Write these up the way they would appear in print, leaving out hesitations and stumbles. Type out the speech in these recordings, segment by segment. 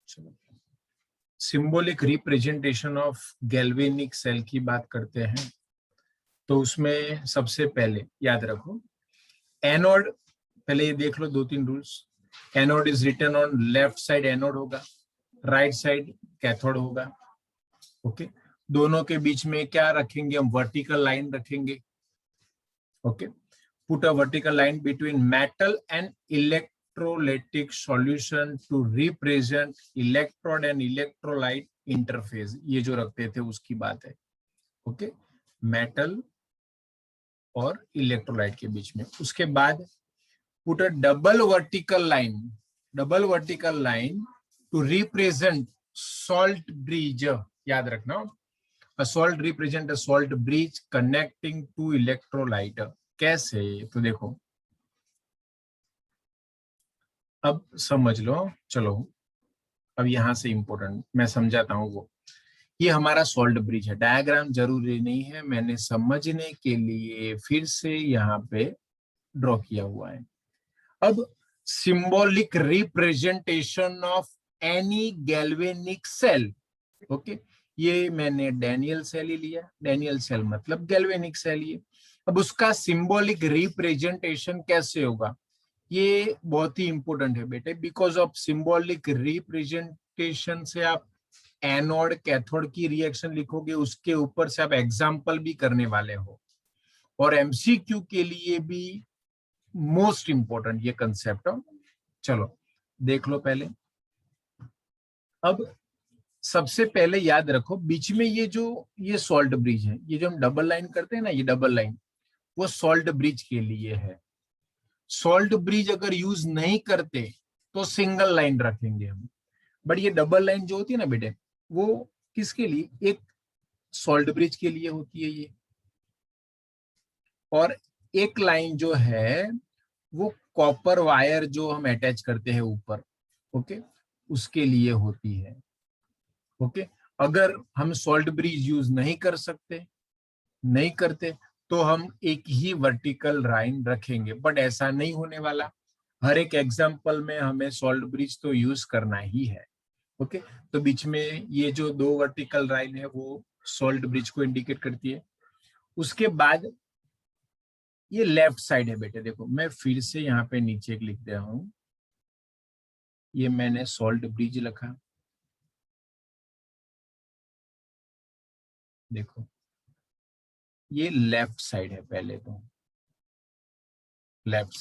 चलो, symbolic representation of galvanic cell की बात करते हैं। तो उसमें सबसे पहले याद रखो एनोड, पहले ये देख लो 2-3 rules. Anode is written on left side, anode होगा, राइट साइड कैथोड होगा। ओके, दोनों के बीच में क्या रखेंगे हम? वर्टिकल लाइन रखेंगे। Okay, put a vertical line between metal and electrolytic solution to represent electrode and electrolyte interface. ये जो रखते थे उसकी बात है। ओके, मेटल और इलेक्ट्रोलाइट के बीच में। उसके बाद put a double vertical line to represent salt bridge. याद रखना, a salt represent a salt bridge connecting two electrolyte। कैसे? तो देखो अब समझ लो। चलो अब यहां से इंपॉर्टेंट मैं समझाता हूं। वो ये हमारा सॉल्ट ब्रिज है। डायग्राम जरूरी नहीं है, मैंने समझने के लिए फिर से यहाँ पे ड्रॉ किया हुआ है। अब symbolic representation of any galvanic cell. Okay, ये मैंने डैनियल सेल ही लिया। डैनियल सेल मतलब गैल्वेनिक सेल। ये अब उसका सिंबॉलिक रिप्रेजेंटेशन कैसे होगा? ये बहुत ही इंपॉर्टेंट है बेटे, बिकॉज ऑफ सिंबॉलिक रिप्रेजेंटेशन से आप एनोड कैथोड की रिएक्शन लिखोगे, उसके ऊपर से आप एग्जाम्पल भी करने वाले हो, और एमसीक्यू के लिए भी मोस्ट इंपॉर्टेंट ये कंसेप्ट हो। चलो देख लो पहले। अब सबसे पहले याद रखो बीच में ये सॉल्ट ब्रिज है, ये जो हम डबल लाइन करते हैं ना, ये डबल लाइन वो सॉल्ट ब्रिज के लिए है। सॉल्ट ब्रिज अगर यूज नहीं करते तो सिंगल लाइन रखेंगे हम, बट ये डबल लाइन जो होती है ना बेटे, वो किसके लिए? एक सॉल्ट ब्रिज के लिए होती है ये, और एक लाइन जो है वो कॉपर वायर जो हम अटैच करते हैं ऊपर, ओके, उसके लिए होती है। ओके, अगर हम सॉल्ट ब्रिज यूज नहीं करते तो हम एक ही वर्टिकल लाइन रखेंगे, बट ऐसा नहीं होने वाला। हर एक एग्जांपल में हमें सॉल्ट ब्रिज तो यूज करना ही है। ओके, तो बीच में ये जो 2 वर्टिकल लाइन है वो सॉल्ट ब्रिज को इंडिकेट करती है। उसके बाद ये लेफ्ट साइड है बेटे। देखो मैं फिर से यहाँ पे नीचे लिख दे रहा हूं, ये मैंने सॉल्ट ब्रिज लिखा। देखो ये लेफ्ट साइड है, पहले तो लेफ्ट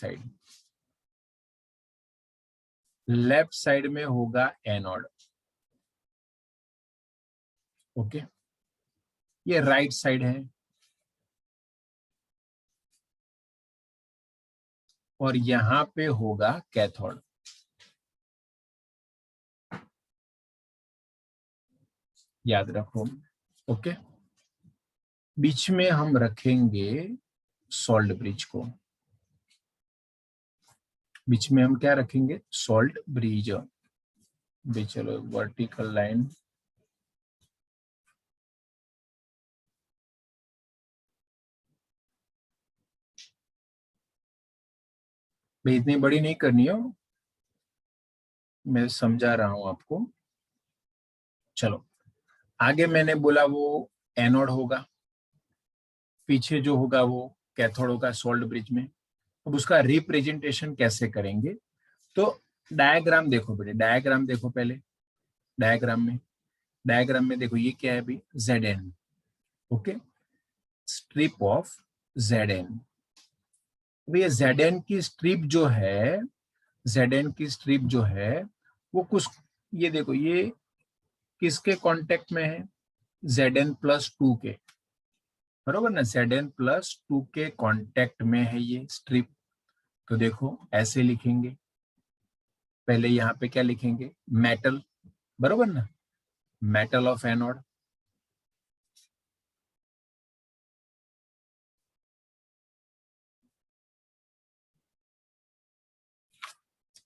साइड में होगा एनोड। ओके, ये राइट साइड है, और यहां पे होगा कैथोड। याद रखो। ओके, बीच में हम रखेंगे सॉल्ट ब्रिज को। बीच में हम क्या रखेंगे? Salt bridge. भी चलो वर्टिकल लाइन, भाई इतनी बड़ी नहीं करनी हो, मैं समझा रहा हूं आपको। चलो आगे मैंने बोला वो एनोड होगा, पीछे जो होगा वो कैथोड होगा सॉल्ट ब्रिज में। अब उसका रिप्रेजेंटेशन कैसे करेंगे? तो डायग्राम देखो बेटे, डायग्राम देखो पहले। डायग्राम में देखो ये क्या है अभी? Zn। Okay, strip of Zn। ये Zn की स्ट्रिप जो है, वो कुछ, ये देखो ये किसके कांटेक्ट में है? Zn+2 के, बरोबर ना? Zn+2 के कांटेक्ट में है ये स्ट्रिप। तो देखो ऐसे लिखेंगे, पहले यहाँ पे क्या लिखेंगे? मेटल, बरोबर ना? Metal of anode.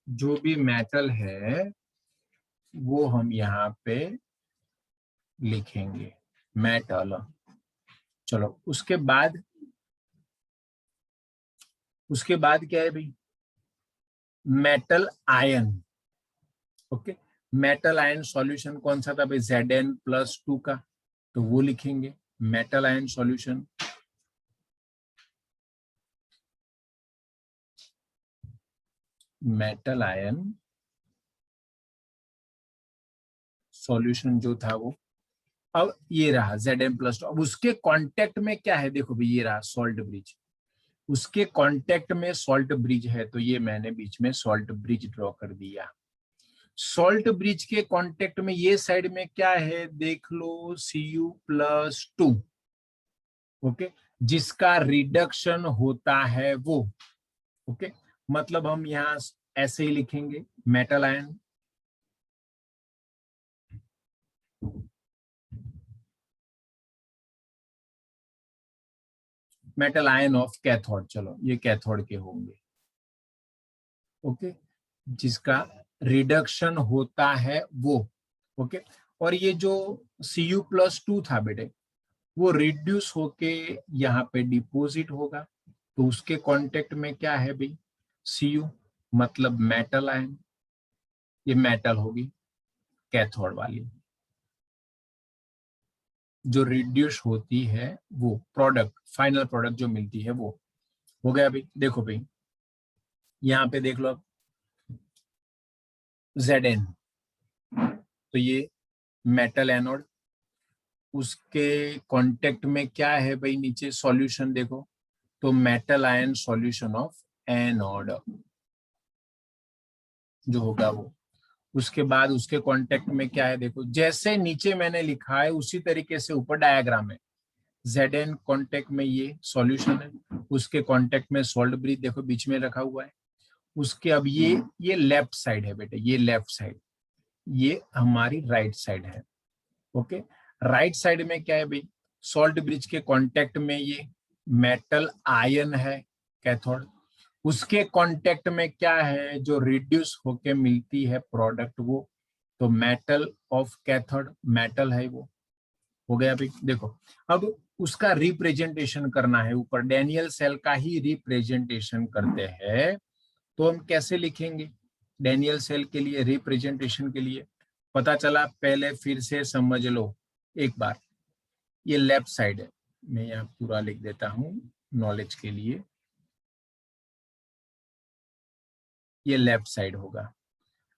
जो भी मेटल है वो हम यहाँ पे लिखेंगे मेटल। चलो उसके बाद क्या है भाई? Metal ion. Okay, metal ion solution कौन सा था भाई, Zn+2 का, तो वो लिखेंगे metal ion solution. Metal ion solution जो था वो, अब ये रहा Zn+2। अब उसके कांटेक्ट में क्या है, देखो भाई ये रहा सॉल्ट ब्रिज, उसके कांटेक्ट में सॉल्ट ब्रिज है, तो ये मैंने बीच में सॉल्ट ब्रिज ड्रॉ कर दिया। सॉल्ट ब्रिज के कांटेक्ट में ये साइड में क्या है, देख लो Cu+2, ओके, जिसका रिडक्शन होता है वो, ओके, मतलब हम यहाँ ऐसे ही लिखेंगे metal ion, metal ion of cathode, चलो ये कैथोड के होंगे, ओके, जिसका रिडक्शन होता है वो, ओके। और ये जो Cu+2 था बेटे, वो रिड्यूस होके यहाँ पे डिपोजिट होगा, तो उसके कांटेक्ट में क्या है भाई, Cu, मतलब मेटल आयन, ये मेटल होगी कैथोड वाली, जो रिड्यूस होती है वो प्रोडक्ट, फाइनल प्रोडक्ट जो मिलती है वो। हो गया भाई, देखो भाई यहाँ पे देख लो अब Zn, तो ये मेटल एनोड, उसके कांटेक्ट में क्या है भाई, नीचे सॉल्यूशन देखो, तो metal ion solution of anode जो होगा वो। उसके बाद उसके कांटेक्ट में क्या है, देखो जैसे नीचे मैंने लिखा है उसी तरीके से ऊपर डायग्राम है। Zn कांटेक्ट में ये सॉल्यूशन है, उसके कांटेक्ट में सॉल्ट ब्रिज देखो बीच में रखा हुआ है, उसके अब ये लेफ्ट साइड है बेटे, ये लेफ्ट साइड, ये हमारी राइट साइड है, ओके। राइट साइड में क्या है भाई, सॉल्ट ब्रिज के कांटेक्ट में ये मेटल आयन है कैथोड, उसके कांटेक्ट में क्या है जो रिड्यूस होके मिलती है प्रोडक्ट वो, तो मेटल ऑफ कैथोड मेटल है वो। हो गया भाई, देखो अब उसका रिप्रेजेंटेशन करना है ऊपर, डैनियल सेल का ही रिप्रेजेंटेशन करते हैं, तो हम कैसे लिखेंगे डैनियल सेल के लिए रिप्रेजेंटेशन के लिए, पता चला, पहले फिर से समझ लो एक बार। ये लेफ्ट साइड है, मैं यहाँ पूरा लिख देता हूँ नॉलेज के लिए, ये लेफ्ट साइड होगा।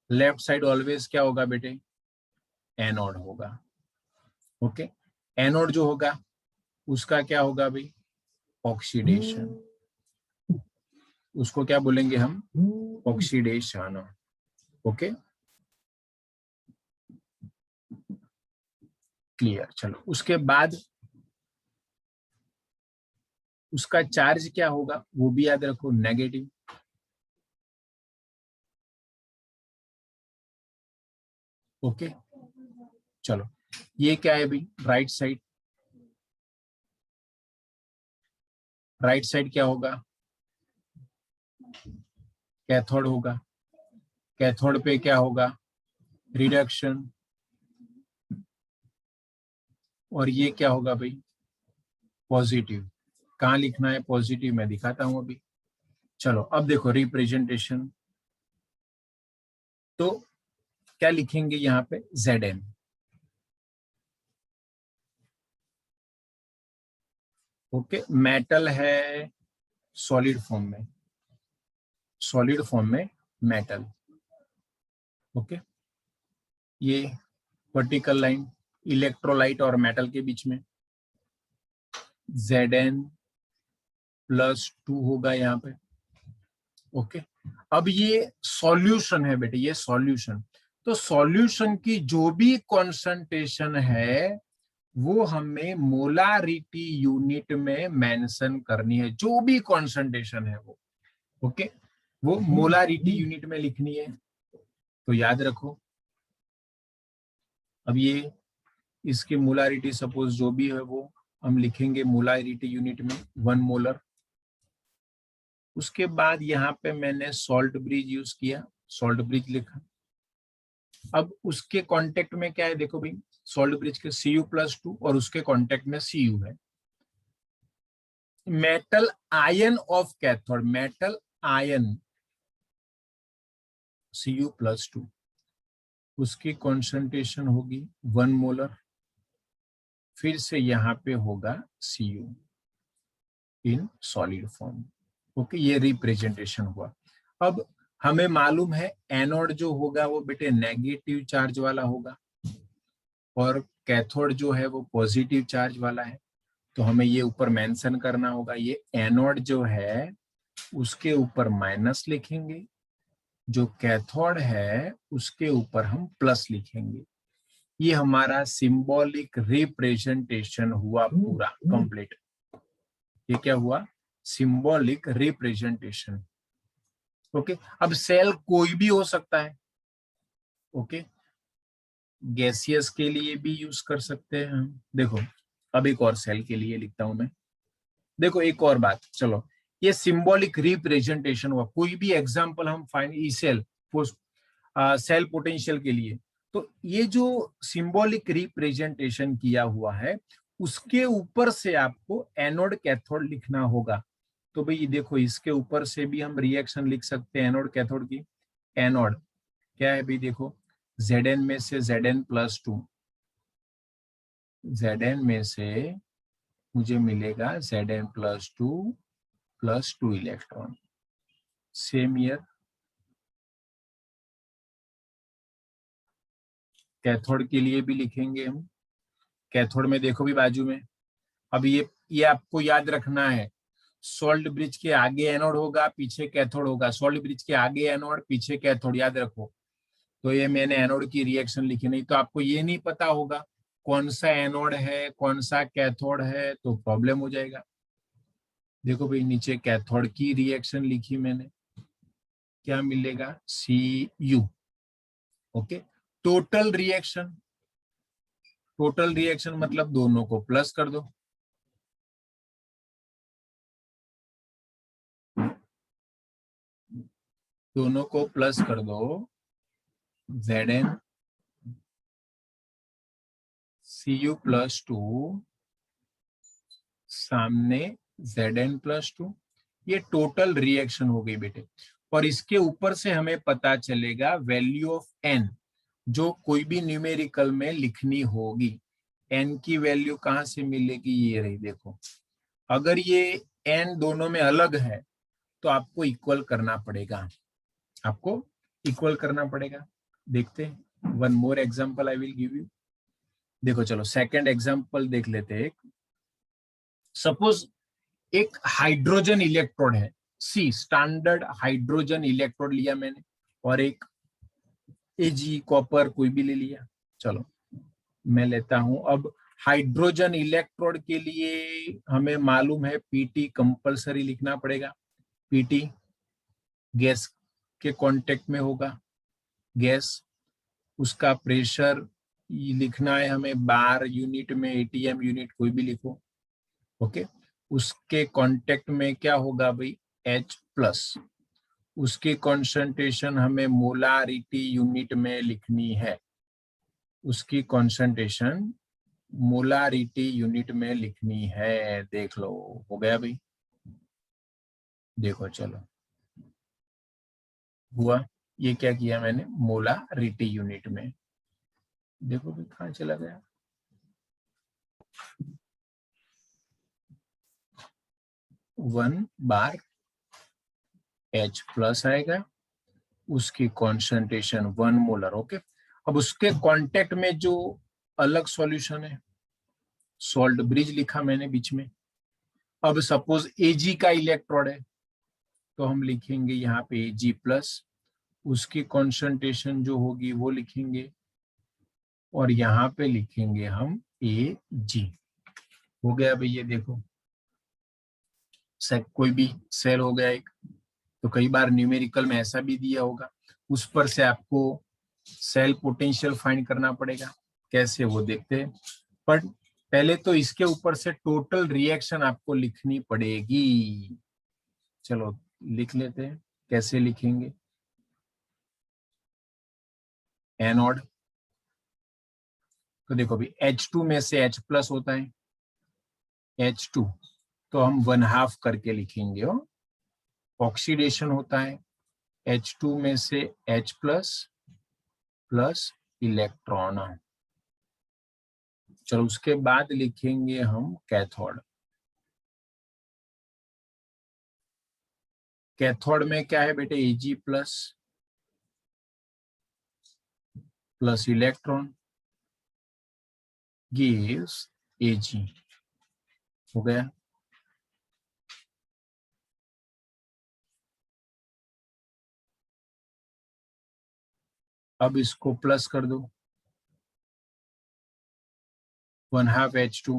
लेफ्ट साइड ऑलवेज क्या होगा बेटे, एनोड होगा, ओके। एनोड जो होगा उसका क्या होगा भाई, ऑक्सीडेशन, उसको क्या बोलेंगे हम, ऑक्सीडेशन, ओके, क्लियर। चलो उसके बाद उसका चार्ज क्या होगा वो भी याद रखो, नेगेटिव, ओके। चलो ये क्या है भाई, राइट साइड, राइट साइड क्या होगा, कैथोड होगा, कैथोड पे क्या होगा, रिडक्शन, और ये क्या होगा भाई, पॉजिटिव। कहाँ लिखना है पॉजिटिव, मैं दिखाता हूं अभी। चलो अब देखो रिप्रेजेंटेशन, तो क्या लिखेंगे यहाँ पे, Zn, ओके, मेटल है सॉलिड फॉर्म में, सॉलिड फॉर्म में मेटल, ओके। ये वर्टिकल लाइन इलेक्ट्रोलाइट और मेटल के बीच में, Zn+2 होगा यहाँ पे, ओके। अब ये सॉल्यूशन है बेटे, ये सॉल्यूशन, तो सॉल्यूशन की जो भी कॉन्सेंट्रेशन है वो हमें मोलारिटी यूनिट में मेंशन करनी है, जो भी कॉन्सेंट्रेशन है वो, ओके, वो मोलारिटी यूनिट में लिखनी है, तो याद रखो। अब ये इसकी मोलारिटी सपोज जो भी है वो हम लिखेंगे मोलारिटी यूनिट में 1 मोलर। उसके बाद यहाँ पे मैंने सॉल्ट ब्रिज यूज किया, सॉल्ट ब्रिज लिखा। अब उसके कांटेक्ट में क्या है देखो भाई, सॉल्ट ब्रिज के Cu+2 और उसके कांटेक्ट में Cu है, metal ion of cathode, metal ion Cu+2, उसकी कॉन्सेंट्रेशन होगी 1 मोलर, फिर से यहाँ पे होगा Cu in solid form. Okay, ये रिप्रेजेंटेशन हुआ। अब हमें मालूम है एनोड जो होगा वो बेटे नेगेटिव चार्ज वाला होगा और कैथोड जो है वो पॉजिटिव चार्ज वाला है। तो हमें ये ऊपर मेंशन करना होगा, ये एनोड जो है उसके ऊपर माइनस लिखेंगे, जो कैथोड है उसके ऊपर हम प्लस लिखेंगे। ये हमारा सिंबॉलिक रिप्रेजेंटेशन हुआ पूरा कंप्लीट। ये क्या हुआ? Symbolic representation. ओके, अब सेल कोई भी हो सकता है। ओके, गैसियस के लिए भी यूज कर सकते हैं हम। देखो, अब एक और सेल के लिए लिखता हूं मैं। देखो एक और बात, चलो ये सिंबॉलिक रिप्रेजेंटेशन हुआ। कोई भी एग्जांपल हम find E cell cell potential के लिए, तो ये जो सिंबॉलिक रिप्रेजेंटेशन किया हुआ है उसके ऊपर से आपको एनोड कैथोड लिखना होगा। तो भाई देखो, इसके ऊपर से भी हम रिएक्शन लिख सकते हैं एनोड कैथोड की। एनोड क्या है भाई? देखो, Zn में से Zn+2, Zn में से मुझे मिलेगा Zn+2 +2 electron. Same year cathode के लिए भी लिखेंगे हम। कैथोड में देखो भी बाजू में, अब ये आपको याद रखना है, सोल्ट ब्रिज के आगे एनोड होगा, पीछे कैथोड होगा। सोल्ट ब्रिज के आगे एनोड, पीछे कैथोड, याद रखो। तो ये मैंने एनोड की रिएक्शन लिखी, नहीं तो आपको ये नहीं पता होगा कौन सा एनोड है कौन सा कैथोड है, तो प्रॉब्लम हो जाएगा। देखो भाई, नीचे कैथोड की रिएक्शन लिखी मैंने, क्या मिलेगा? Cu। Okay, total reaction, total reaction मतलब दोनों को प्लस कर दो। दोनों को प्लस कर दो। Zn Cu+2 सामने Zn+2, ये टोटल रिएक्शन हो गई बेटे। और इसके ऊपर से हमें पता चलेगा वैल्यू ऑफ n, जो कोई भी न्यूमेरिकल में लिखनी होगी। n की वैल्यू कहां से मिलेगी? ये रही, देखो। अगर ये n दोनों में अलग है तो आपको इक्वल करना पड़ेगा, आपको इक्वल करना पड़ेगा। देखते हैं, one more example I will give you. देखो चलो सेकंड एग्जांपल देख लेते हैं। सपोज एक हाइड्रोजन इलेक्ट्रोड है, सी स्टैंडर्ड हाइड्रोजन इलेक्ट्रोड लिया मैंने, और एक Ag कॉपर कोई भी ले लिया। चलो मैं लेता हूं। अब हाइड्रोजन इलेक्ट्रोड के लिए हमें मालूम है Pt कंपलसरी लिखना पड़ेगा। Pt गैस के कांटेक्ट में होगा, गैस, उसका प्रेशर लिखना है हमें बार यूनिट में, एटीएम यूनिट कोई भी लिखो। ओके, उसके कांटेक्ट में क्या होगा भाई? H+। उसकी कॉन्सेंट्रेशन हमें मोलारिटी यूनिट में लिखनी है, उसकी कॉन्सेंट्रेशन मोलारिटी यूनिट में लिखनी है। देख लो, हो गया भाई? देखो चलो, हुआ। ये क्या किया मैंने? मोलारिटी यूनिट में। देखो भाई कहाँ चला गया? 1 बार H+ आएगा, उसकी कॉन्सेंट्रेशन 1 मोलर। ओके, अब उसके कांटेक्ट में जो अलग सॉल्यूशन है, सॉल्ट ब्रिज लिखा मैंने बीच में। अब सपोज Ag का इलेक्ट्रोड है तो हम लिखेंगे यहाँ पे Ag+, उसकी कॉन्सेंट्रेशन जो होगी वो लिखेंगे, और यहाँ पे लिखेंगे हम Ag। हो गया भाई? ये देखो, कोई भी सेल हो गया एक। तो कई बार न्यूमेरिकल में ऐसा भी दिया होगा, उस पर से आपको सेल पोटेंशियल फाइंड करना पड़ेगा। कैसे, वो देखते हैं। बट पहले तो इसके ऊपर से टोटल रिएक्शन आपको लिखनी पड़ेगी। चलो लिख लेते हैं, कैसे लिखेंगे? एनोड, तो देखो भी H2 में से H+ होता है, H2 तो हम 1/2 करके लिखेंगे। हो, ऑक्सीडेशन होता है, H2 में से H+ प्लस इलेक्ट्रॉन। चलो उसके बाद लिखेंगे हम कैथोड। कैथोड में क्या है बेटे, Ag plus plus electron gives Ag। हो गया। अब इसको प्लस कर दो, 1/2 H2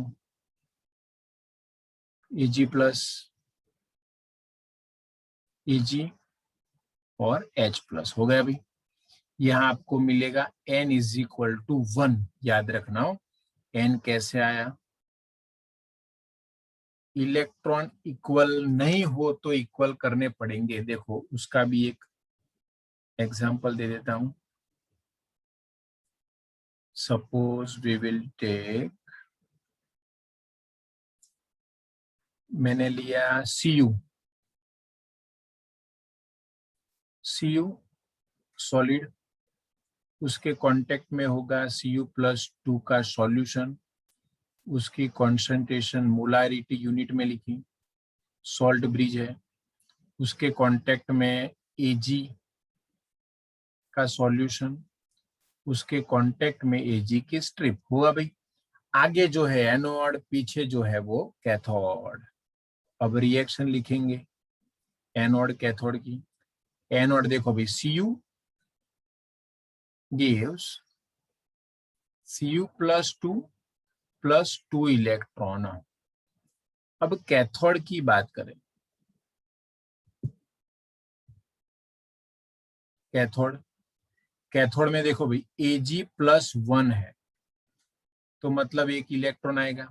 Ag प्लस Ag और H प्लस। हो गया अभी। यहाँ आपको मिलेगा n इज इक्वल टू 1। याद रखना हो n कैसे आया, इलेक्ट्रॉन इक्वल नहीं हो तो इक्वल करने पड़ेंगे। देखो उसका भी एक एग्जांपल दे देता हूं। सपोज वी विल टेक, मैंने लिया Cu सॉलिड, उसके कांटेक्ट में होगा Cu+2 का सॉल्यूशन, उसकी कंसंट्रेशन मोलारिटी यूनिट में लिखी, सॉल्ट ब्रिज है, उसके कांटेक्ट में Ag का सॉल्यूशन, उसके कांटेक्ट में Ag की स्ट्रिप। हुआ भाई। आगे जो है एनोड, पीछे जो है वो कैथोड। अब रिएक्शन लिखेंगे एनोड कैथोड की। एनोड देखो भाई, Cu gives Cu+2 plus 2 electron. अब कैथोड की बात करें, कैथोड कैथोड में देखो भाई Ag+1 है, तो मतलब एक इलेक्ट्रॉन आएगा,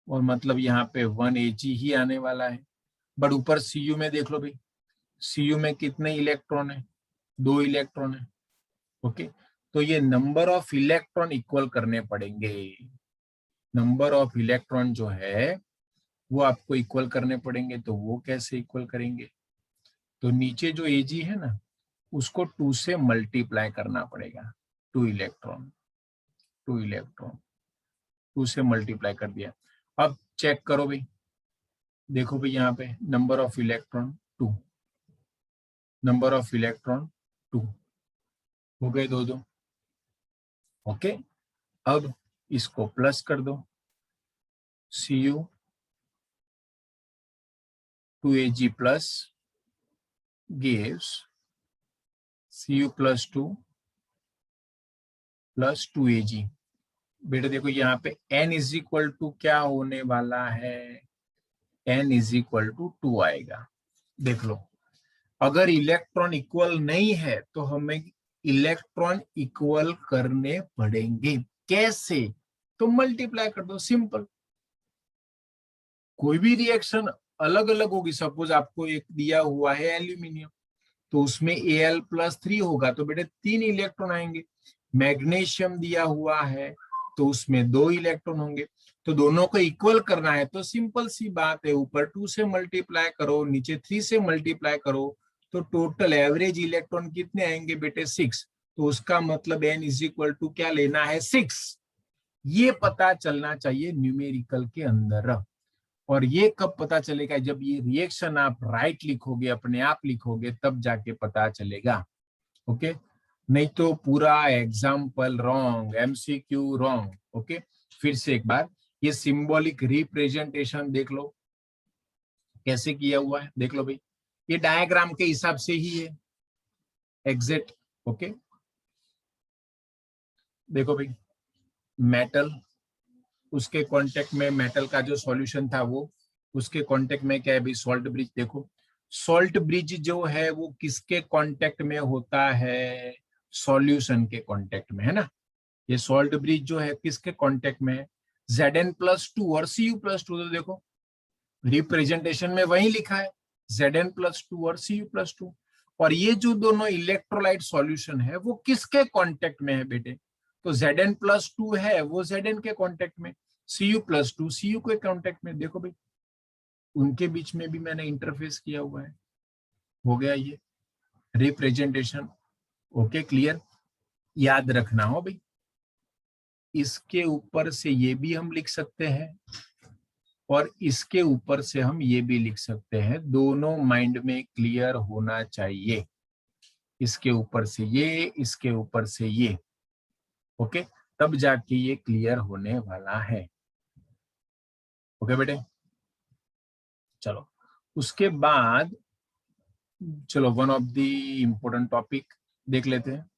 और मतलब यहाँ पे 1 Ag ही आने वाला है। बट ऊपर Cu में देख लो भाई, Cu में कितने इलेक्ट्रॉन है, 2 इलेक्ट्रॉन है। ओके, तो ये नंबर ऑफ इलेक्ट्रॉन इक्वल करने पड़ेंगे। नंबर ऑफ इलेक्ट्रॉन जो है वो आपको इक्वल करने पड़ेंगे। तो वो कैसे इक्वल करेंगे, तो नीचे जो Ag है ना, उसको 2 से मल्टीप्लाई करना पड़ेगा। 2 इलेक्ट्रॉन 2 इलेक्ट्रॉन 2 से मल्टीप्लाई कर दिया। अब चेक करो भाई, देखो भाई यहाँ पे number of electron 2, number of electron 2 हो गए, दो। ओके, अब इसको प्लस कर दो, Cu 2Ag plus gives Cu+2 plus 2Ag। बेटा देखो यहाँ पे n इज इक्वल टू क्या होने वाला है, n इज इक्वल टू 2 आएगा। देख लो, अगर इलेक्ट्रॉन इक्वल नहीं है तो हमें इलेक्ट्रॉन इक्वल करने पड़ेंगे। कैसे, तो मल्टीप्लाई कर दो, सिंपल। कोई भी रिएक्शन अलग अलग होगी। सपोज आपको एक दिया हुआ है एल्यूमिनियम, तो उसमें Al+3 होगा, तो बेटे 3 इलेक्ट्रॉन आएंगे। मैग्नीशियम दिया हुआ है तो उसमें 2 इलेक्ट्रॉन होंगे। तो दोनों को इक्वल करना है तो सिंपल सी बात है, ऊपर 2 से मल्टीप्लाई करो, नीचे 3 से मल्टीप्लाई करो, तो टोटल एवरेज इलेक्ट्रॉन कितने आएंगे बेटे, 6। तो उसका मतलब n इज इक्वल टू क्या लेना है, 6। ये पता चलना चाहिए न्यूमेरिकल के अंदर। और ये कब पता चलेगा, जब ये रिएक्शन आप राइट लिखोगे, अपने आप लिखोगे, तब जाके पता चलेगा। ओके, नहीं तो पूरा example wrong, MCQ wrong. Okay, फिर से एक बार ये सिंबॉलिक रिप्रेजेंटेशन देख लो कैसे किया हुआ है। देख लो भाई, ये डायग्राम के हिसाब से ही है एग्जैक्ट। ओके, देखो भाई, मेटल, उसके कांटेक्ट में मेटल का जो सॉल्यूशन था वो, उसके कांटेक्ट में क्या है भाई, सॉल्ट ब्रिज। देखो सॉल्ट ब्रिज जो है वो किसके कांटेक्ट में होता है, सॉल्यूशन के कांटेक्ट में, है ना। ये सॉल्ट ब्रिज जो है किसके कांटेक्ट में है, Zn+2 और Cu+2। तो देखो रिप्रेजेंटेशन में वही लिखा है, Zn+2 और Cu+2। और ये जो दोनों इलेक्ट्रोलाइट सॉल्यूशन है वो किसके कांटेक्ट में है बेटे, तो Zn+2 है वो Zn के कांटेक्ट में, Cu+2 Cu के कांटेक्ट में। देखो भाई, उनके बीच में भी मैंने इंटरफेस किया हुआ है। हो गया ये रिप्रेजेंटेशन। Okay, clear. याद रखना हो भाई, इसके ऊपर से ये भी हम लिख सकते हैं और इसके ऊपर से हम ये भी लिख सकते हैं, दोनों माइंड में क्लियर होना चाहिए। इसके ऊपर से ये, इसके ऊपर से ये, ओके, तब जाके ये क्लियर होने वाला है। ओके बेटे, चलो उसके बाद चलो one of the important topic देख लेते हैं।